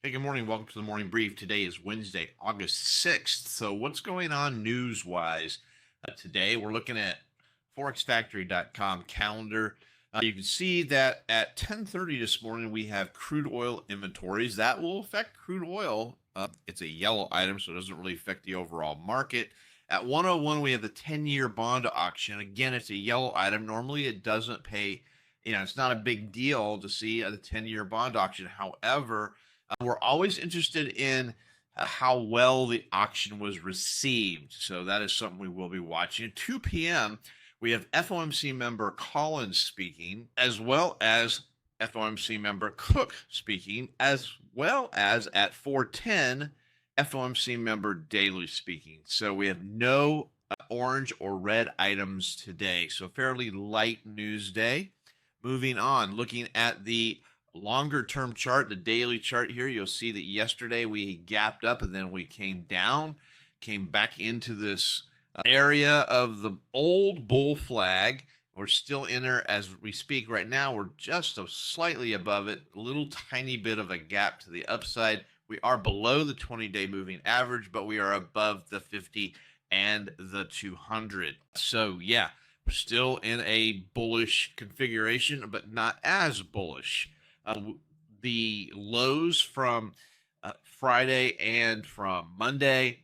Hey, good morning. Welcome to the morning brief. Today is Wednesday, August 6th. So, what's going on news wise today? We're looking at forexfactory.com calendar. You can see that at 10:30 this morning, we have crude oil inventories. That will affect crude oil. It's a yellow item, so it doesn't really affect the overall market. At 101, we have the 10-year bond auction. Again, it's a yellow item. Normally, it doesn't pay, it's not a big deal to see the 10-year bond auction. However, we're always interested in how well the auction was received. So that is something we will be watching. At 2 p.m., we have FOMC member Collins speaking, as well as FOMC member Cook speaking, as well as at 4:10, FOMC member Daly speaking. So we have no orange or red items today. So fairly light news day. Moving on, looking at the longer term chart, the daily chart here, you'll see that yesterday we gapped up and then we came down, came back into this area of the old bull flag. We're still in there as we speak. Right now, we're just slightly above it, a little tiny bit of a gap to the upside. We are below the 20-day moving average, but we are above the 50 and the 200. So, yeah, we're still in a bullish configuration, but not as bullish. The lows from Friday and from Monday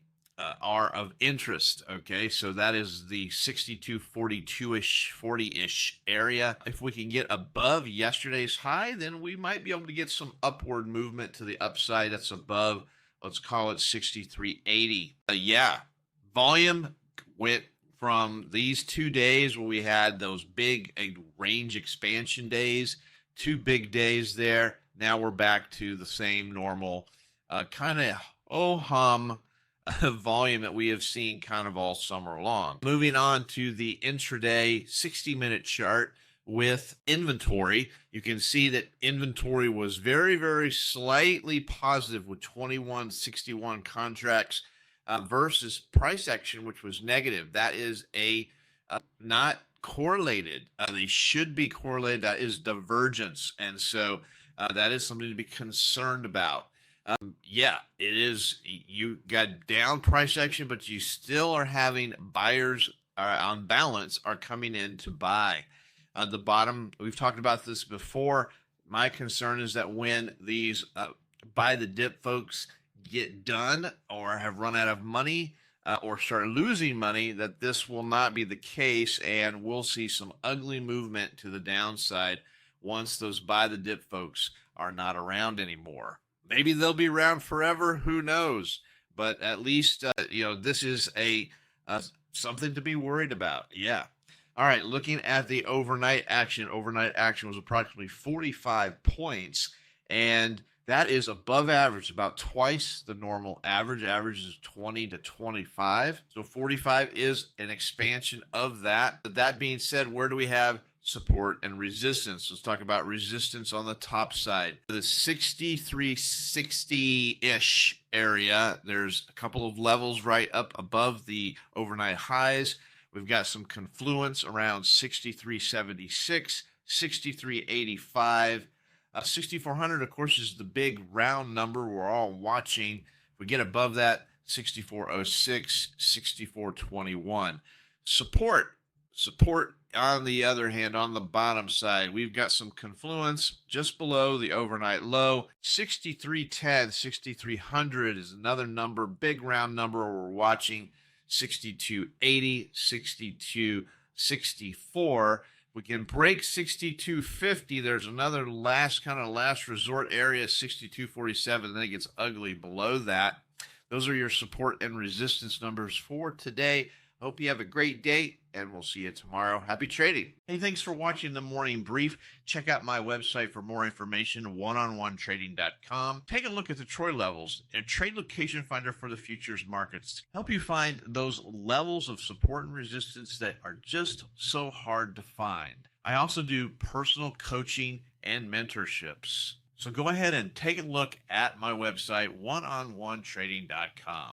are of interest. Okay, so that is the 62.42-ish, 40-ish area. If we can get above yesterday's high, then we might be able to get some upward movement to the upside. That's above, let's call it 63.80. Yeah, volume went from these 2 days where we had those big range expansion days, 2 big days there. Now we're back to the same normal kind of hum volume that we have seen kind of all summer long. Moving on to the intraday 60-minute chart with inventory, you can see that inventory was very, very slightly positive with 2161 contracts versus price action, which was negative. That is not correlated. They should be correlated. That is divergence. And so that is something to be concerned about. Yeah, it is. You got down price action, but you still are having buyers on balance are coming in to buy. The bottom, we've talked about this before. My concern is that when these buy the dip folks get done or have run out of money, or start losing money, that this will not be the case, and we'll see some ugly movement to the downside once those buy the dip folks are not around anymore. Maybe they'll be around forever, who knows? But at least this is something to be worried about. Yeah. All right, looking at the overnight action. Overnight action was approximately 45 points, and that is above average, about twice the normal average. Average is 20 to 25. So 45 is an expansion of that. But that being said, where do we have support and resistance? Let's talk about resistance on the top side. The 6360-ish area, there's a couple of levels right up above the overnight highs. We've got some confluence around 6376, 6385. 6,400, of course, is the big round number we're all watching. If we get above that, 6406, 6421. Support on the other hand, on the bottom side, we've got some confluence just below the overnight low. 6310, 6300 is another number, big round number we're watching. 6280, 6264. We can break 6250. There's another last resort area, 6247. Then it gets ugly below that. Those are your support and resistance numbers for today. Hope you have a great day, and we'll see you tomorrow. Happy trading. Hey, thanks for watching the morning brief. Check out my website for more information, oneononetrading.com. Take a look at the Troy levels, a trade location finder for the futures markets. Help you find those levels of support and resistance that are just so hard to find. I also do personal coaching and mentorships. So go ahead and take a look at my website, oneononetrading.com.